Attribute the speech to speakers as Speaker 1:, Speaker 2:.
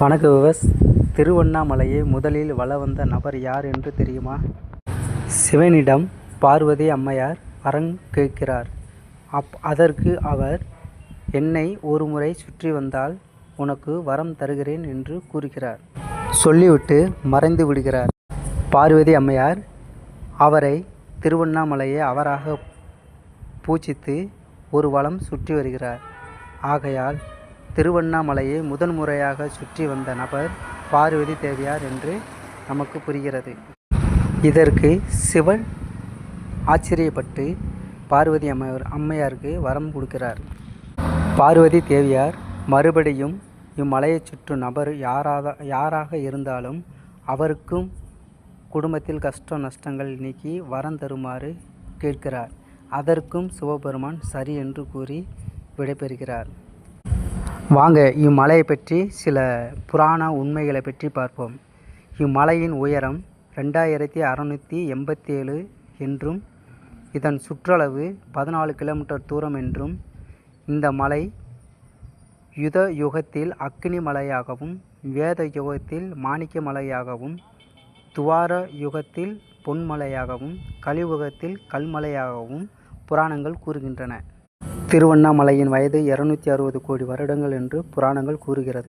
Speaker 1: வணக்கம் விவஸ். திருவண்ணாமலையை முதலில் வலம் வந்த நபர் யார் என்று தெரியுமா? சிவனிடம் பார்வதி அம்மையார் வரம் கேட்கிறார். அதற்கு அவர், என்னை ஒரு முறை சுற்றி வந்தால் உனக்கு வரம் தருகிறேன் என்று கூறுகிறார். சொல்லிவிட்டு மறைந்து விடுகிறார். பார்வதி அம்மையார் அவரை திருவண்ணாமலையை அவராக பூஜித்து ஒரு வலம் சுற்றி வருகிறார். ஆகையால் திருவண்ணாமலையை முதன் முறையாக சுற்றி வந்த நபர் பார்வதி தேவியார் என்று நமக்கு புரிகிறது. இதற்கு சிவன் ஆச்சரியப்பட்டு பார்வதி அம்மையாருக்கு வரம் கொடுக்கிறார். பார்வதி தேவியார் மறுபடியும் இம்மலையை சுற்றும் நபர் யாராக இருந்தாலும் அவருக்கும் குடும்பத்தில் கஷ்ட நஷ்டங்கள் நீக்கி வரம் தருமாறு கேட்கிறார். அதற்கும் சிவபெருமான் சரி என்று கூறி விடைபெறுகிறார். வாங்க இம்மலையை பற்றி சில புராண உண்மைகளை பற்றி பார்ப்போம். இம்மலையின் உயரம் 2687 என்றும் இதன் சுற்றளவு 14 கிலோமீட்டர் தூரம் என்றும் இந்த மலை யுத யுகத்தில் அக்னி மலையாகவும், வேத யுகத்தில் மாணிக்க மலையாகவும், துவார யுகத்தில் பொன்மலையாகவும், கலியுகத்தில் கல்மலையாகவும் புராணங்கள் கூறுகின்றன. திருவண்ணாமலையின் வயது 260 கோடி வருடங்கள் என்று புராணங்கள் கூறுகிறது.